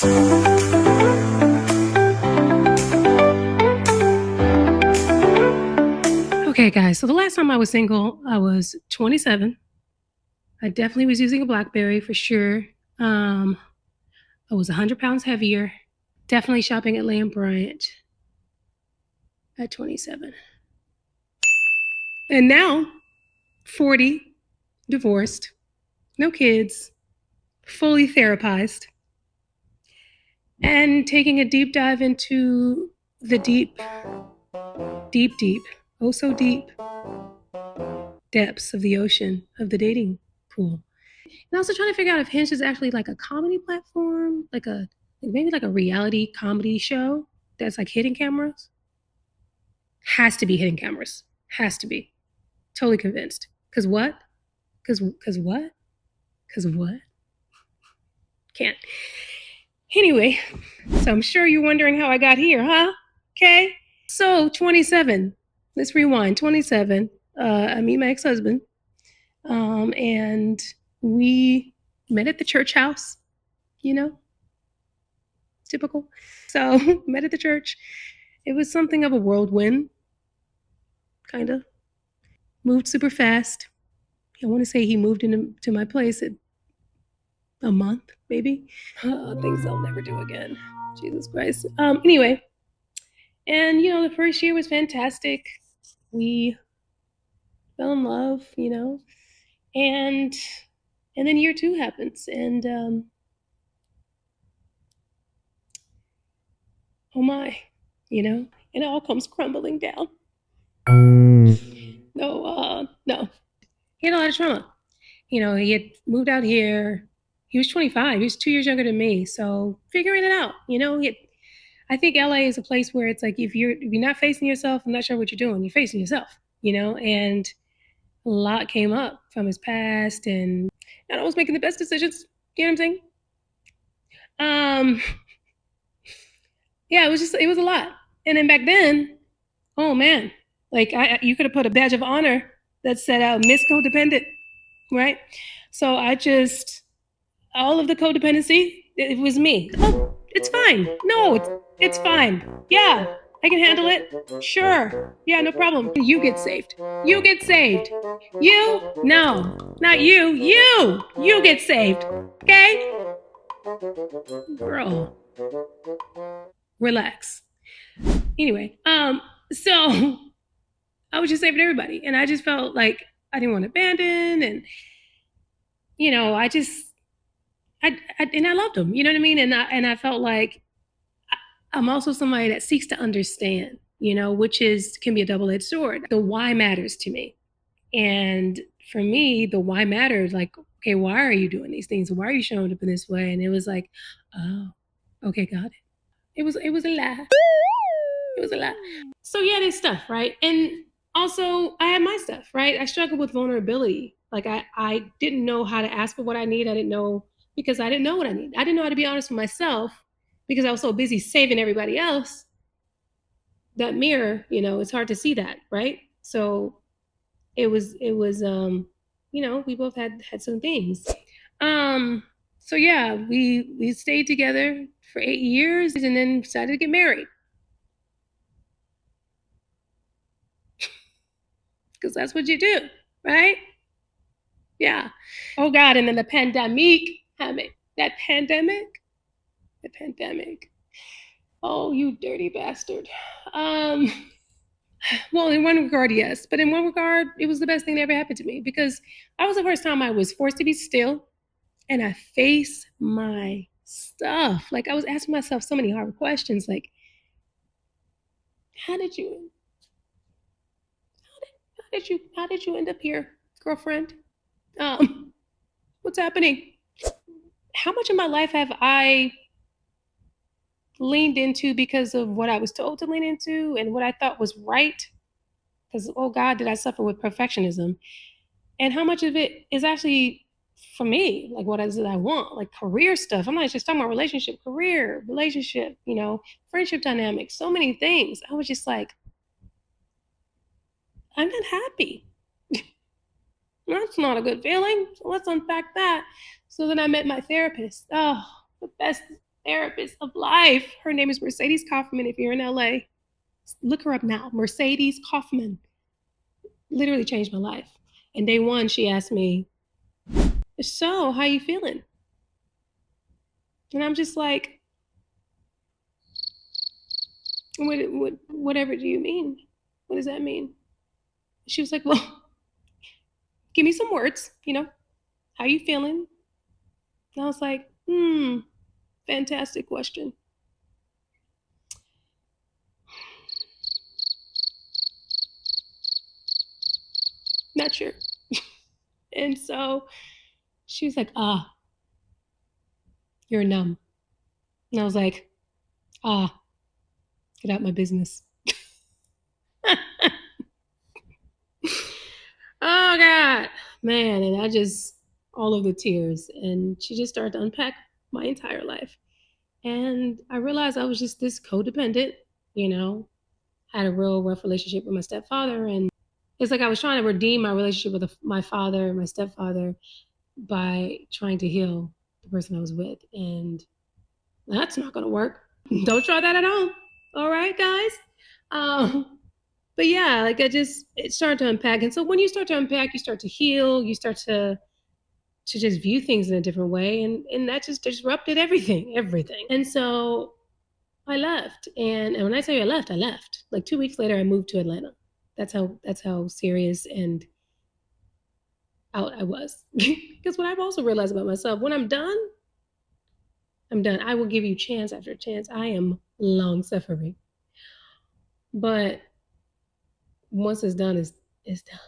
Okay, guys, so the last time I was single, I was 27. I definitely was using a BlackBerry for sure. I was 100 pounds heavier. Definitely shopping at Lamb Bryant at 27. And now, 40, divorced, no kids, fully therapized, and taking a deep dive into the deep, oh so deep depths of the ocean of the dating pool. And also trying to figure out if Hinge is actually like a comedy platform, maybe like a reality comedy show that's like hidden cameras. Has to be hidden cameras. Has to be. Totally convinced. Cause what? Cause what? Cause what? Can't. Anyway, so I'm sure you're wondering how I got here, huh? Okay. So 27. Let's rewind. 27. I meet my ex-husband. And we met at the church house, you know, typical. So met at the church. It was something of a whirlwind, kind of. Moved super fast. I want to say he moved into my place at a month, maybe. Things I'll never do again. Jesus Christ. Anyway, and the first year was fantastic. We fell in love, and then year two happens, and oh my, and it all comes crumbling down. No. He had a lot of trauma. He had moved out here. He was 25. He was 2 years younger than me. So figuring it out, I think LA is a place where it's like if you're not facing yourself, I'm not sure what you're doing. You're facing yourself, and a lot came up from his past, and I was making the best decisions. You know what I'm saying? Yeah, it was a lot. And then back then, oh man, like you could have put a badge of honor that said out Miss Codependent, right? So all of the codependency, it was me. Oh, it's fine. No, it's fine. Yeah, I can handle it. Sure. Yeah, no problem. You get saved. You get saved. You? No, not you. You get saved. Okay? Girl, relax. Anyway, so I was just saving everybody. And I just felt like I didn't want to abandon. And, and I loved him, you know what I mean? And I felt like I'm also somebody that seeks to understand, which can be a double-edged sword. The why matters to me. And for me, the why matters, like, okay, why are you doing these things? Why are you showing up in this way? And it was like, oh, okay, got it. It was a lie. It was a lot. So yeah, there's stuff, right? And also I had my stuff, right? I struggled with vulnerability. Like I didn't know how to ask for what I need. I didn't know because I didn't know what I need. I didn't know how to be honest with myself because I was so busy saving everybody else. That mirror, it's hard to see that, right? So it was we both had some things. So yeah, we stayed together for 8 years and then decided to get married. Because that's what you do, right? Yeah. Oh God, and then the pandemic happened. The pandemic. Oh, you dirty bastard. Well, in one regard, yes, but in one regard, it was the best thing that ever happened to me because that was the first time I was forced to be still and I faced my stuff. Like I was asking myself so many hard questions, like, how did you end up here, girlfriend? What's happening? How much of my life have I leaned into because of what I was told to lean into and what I thought was right? Because, oh God, did I suffer with perfectionism? And how much of it is actually for me? Like, what is it I want? Like career stuff. I'm not just talking about career, relationship, friendship dynamics, so many things. I was just like, I'm not happy. That's not a good feeling. So let's unpack that. So then I met my therapist. Oh, the therapist of life. Her name is Mercedes Kaufman. If you're in LA, look her up now. Mercedes Kaufman literally changed my life. And day one, she asked me, "So, how you feeling?" And I'm just like, whatever do you mean? What does that mean? She was like, "Well, give me some words, how you feeling?" And I was like, fantastic question. Not sure. And so she was like, you're numb. And I was like, get out my business. Oh God, man. And I just, all of the tears. And she just started to unpack my entire life. And I realized I was just this codependent, you know, had a real rough relationship with my stepfather. And it's like I was trying to redeem my relationship with my father and my stepfather by trying to heal the person I was with. And that's not going to work. Don't try that at home. All right, guys. But yeah, like it started to unpack. And so when you start to unpack, you start to heal, you start to just view things in a different way. And that just disrupted everything. And so I left. And when I tell you I left. Like 2 weeks later, I moved to Atlanta. That's how serious and out I was. Because what I've also realized about myself, when I'm done, I'm done. I will give you chance after chance. I am long suffering. But once it's done, it's done.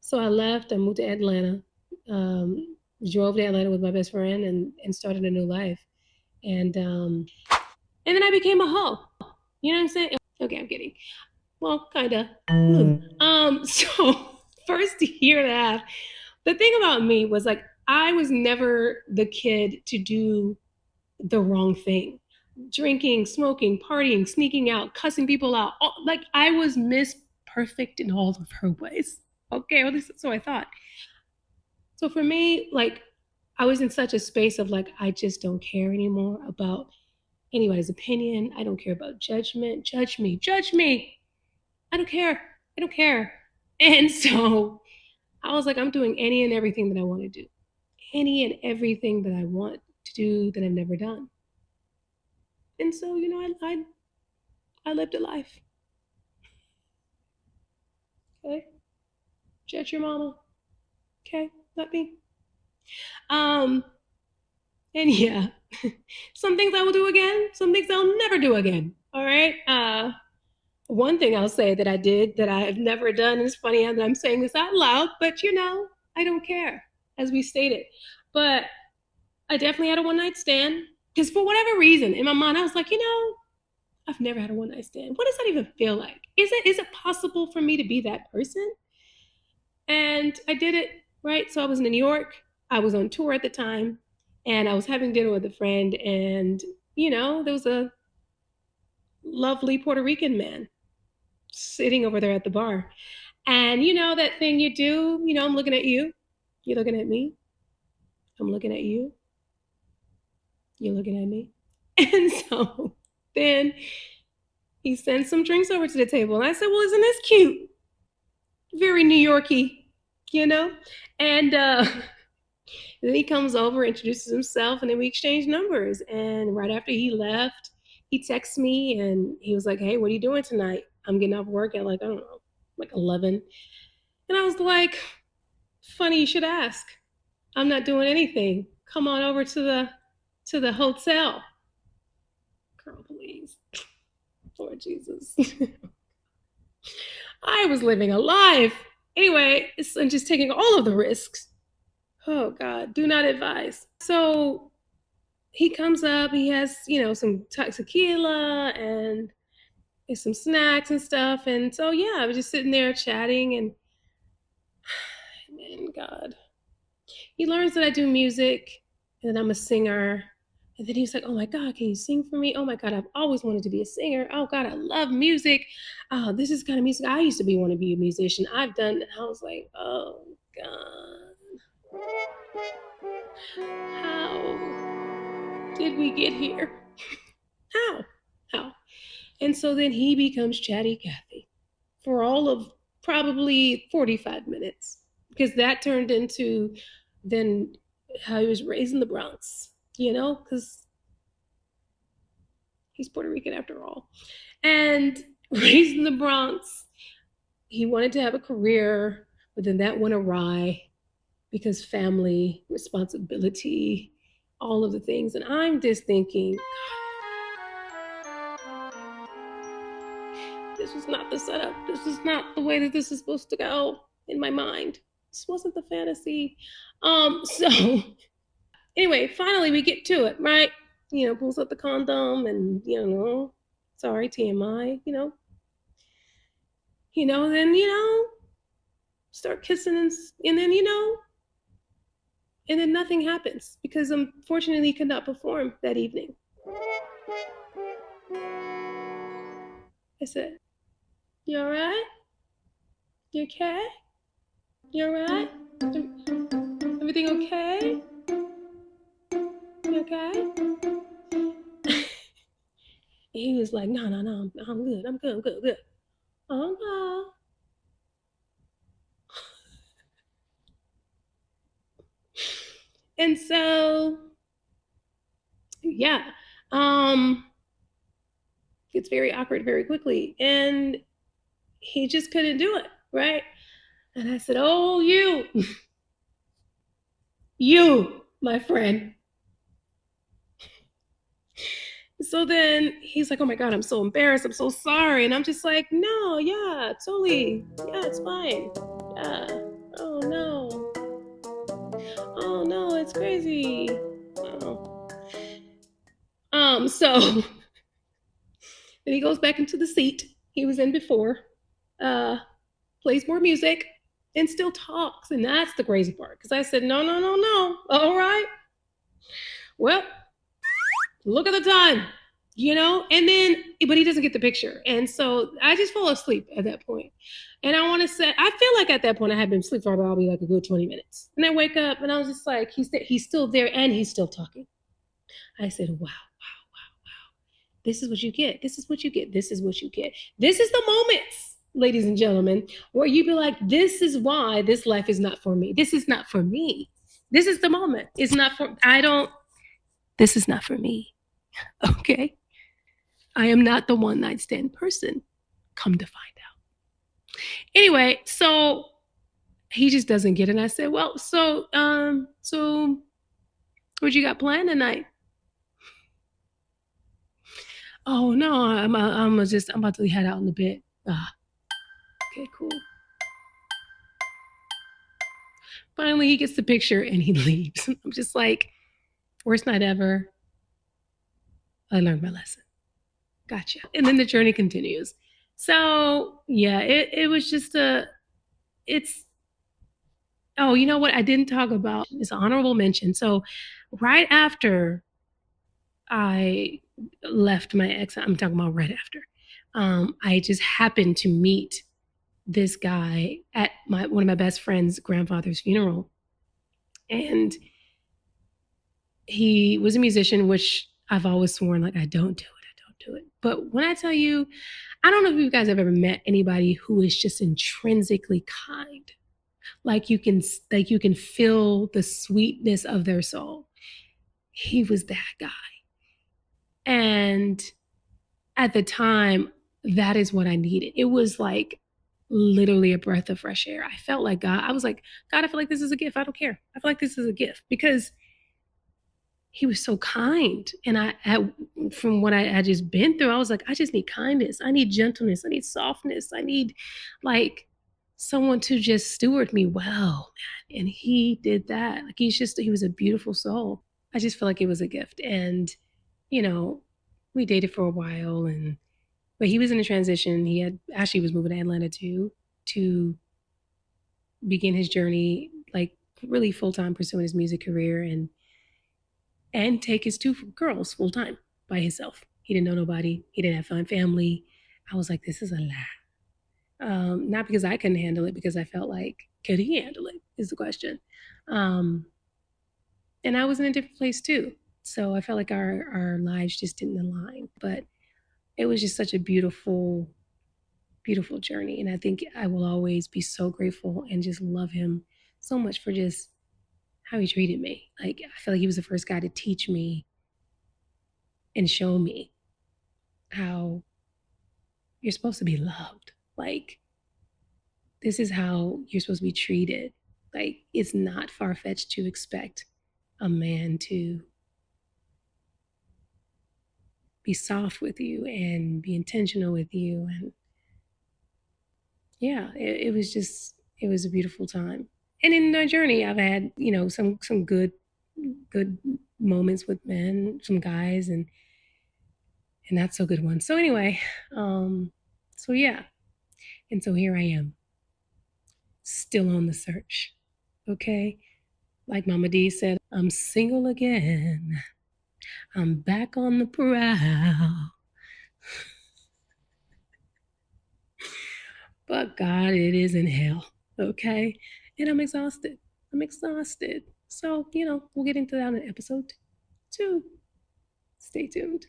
So I left. I moved to Atlanta. Drove to Atlanta with my best friend and started a new life. And then I became a hoe. You know what I'm saying? Okay, I'm kidding. Well, kinda. So first year and a half, the thing about me was like I was never the kid to do the wrong thing. Drinking, smoking, partying, sneaking out, cussing people out. Like I was Miss Perfect in all of her ways. Okay, at least so I thought. So for me, like I was in such a space of like I just don't care anymore about anybody's opinion. I don't care about judgment. Judge me. Judge me. I don't care. I don't care. And so I was like, I'm doing any and everything that I want to do. Any and everything that I want to do that I've never done. And so, I lived a life. Okay. Judge your mama. Okay. Not me. Um, and yeah. Some things I will do again, some things I'll never do again. All right. One thing I'll say that I did that I have never done, and it's funny that I'm saying this out loud, but I don't care, as we stated. But I definitely had a one night stand because for whatever reason, in my mind, I was like, I've never had a one night stand. What does that even feel like? Is it possible for me to be that person? And I did it, right? So I was in New York. I was on tour at the time, and I was having dinner with a friend, and there was a lovely Puerto Rican man sitting over there at the bar. And that thing you do, I'm looking at you, you're looking at me, I'm looking at you, you're looking at me. And so then he sends some drinks over to the table. And I said, well, isn't this cute? Very New Yorky, you know? And then he comes over, introduces himself, and then we exchange numbers. And right after he left, he texts me and he was like, hey, what are you doing tonight? I'm getting off work at like, I don't know, like 11. And I was like, funny you should ask. I'm not doing anything. Come on over to the hotel. Girl, please. Lord Jesus. I was living a life. Anyway, I'm just taking all of the risks. Oh God, do not advise. So he comes up, he has, some tequila and some snacks and stuff. And so, yeah, I was just sitting there chatting and man, God, he learns that I do music and that I'm a singer. And then he was like, oh my God, can you sing for me? Oh my God, I've always wanted to be a singer. Oh God, I love music. Oh, this is kind of music I used to want to be a musician. I've done, and I was like, oh God. How? did we get here? How? How? And so then he becomes Chatty Cathy for all of probably 45 minutes because that turned into then how he was raised in the Bronx, because he's Puerto Rican after all. And raised in the Bronx, he wanted to have a career, but then that went awry because family, responsibility, all of the things. And I'm just thinking, this was not the setup. This is not the way that this is supposed to go in my mind. This wasn't the fantasy. So anyway, finally we get to it, right? Pulls out the condom and, sorry, TMI, then, start kissing and then, and then nothing happens because unfortunately he could not perform that evening. I said, you all right? You okay? You all right? Everything okay? You okay? He was like, no, I'm good. I'm good. Oh, no. And so, yeah, it's very awkward very quickly. And he just couldn't do it, right? And I said, oh, you, my friend. So then he's like, oh my God, I'm so embarrassed. I'm so sorry. And I'm just like, no, yeah, totally. Yeah, it's fine. Yeah. Oh no. Oh no, it's crazy. Oh. So then he goes back into the seat he was in before, plays more music, and still talks. And that's the crazy part. Because I said, no. All right. Well, look at the time. And then but he doesn't get the picture, and so I just fall asleep at that point. And I want to say, I feel like at that point I had been asleep for probably like a good 20 minutes, and I wake up and I was just like, he's still there and he's still talking. I said, wow, this is what you get. This is what you get. This is what you get. This is the moments, ladies and gentlemen, where you be like, this is why this life is not for me. This is not for me. This is the moment. It's not for this is not for me. Okay. I am not the one night stand person. Come to find out. Anyway, so he just doesn't get it. And I said, well, so what you got planned tonight? Oh no, I'm about to head out in a bit. Okay, cool. Finally, he gets the picture and he leaves. I'm just like, worst night ever. I learned my lesson. Gotcha. And then the journey continues. So yeah, it was just oh, you know what I didn't talk about is honorable mention. So right after I left my ex, I'm talking about right after, I just happened to meet this guy at one of my best friend's grandfather's funeral. And he was a musician, which I've always sworn like I don't do it. But when I tell you, I don't know if you guys have ever met anybody who is just intrinsically kind. Like you can feel the sweetness of their soul. He was that guy. And at the time, that is what I needed. It was like literally a breath of fresh air. I felt like God. I was like, God, I feel like this is a gift. I don't care. I feel like this is a gift because he was so kind. And from what I had just been through, I was like, I just need kindness. I need gentleness. I need softness. I need like someone to just steward me well, man. And he did that. Like he was a beautiful soul. I just feel like it was a gift. And, we dated for a while but he was in a transition. He was moving to Atlanta to begin his journey, like really full-time pursuing his music career and take his two girls full time by himself. He didn't know nobody. He didn't have family. I was like, this is a lot. Not because I couldn't handle it, because I felt like, could he handle it is the question. And I was in a different place too. So I felt like our lives just didn't align. But it was just such a beautiful, beautiful journey. And I think I will always be so grateful and just love him so much for just how he treated me. Like I feel like he was the first guy to teach me and show me how you're supposed to be loved. Like this is how you're supposed to be treated. Like it's not far fetched to expect a man to be soft with you and be intentional with you. And yeah, it was just, it was a beautiful time. And in my journey, I've had, some good moments with men, some guys, and not so good ones. So anyway, um, so yeah, and so here I am, still on the search. Okay, like Mama D said, I'm single again. I'm back on the prowl. But God, it is in hell. Okay, and I'm exhausted. I'm exhausted. So we'll get into that in episode 2. Stay tuned.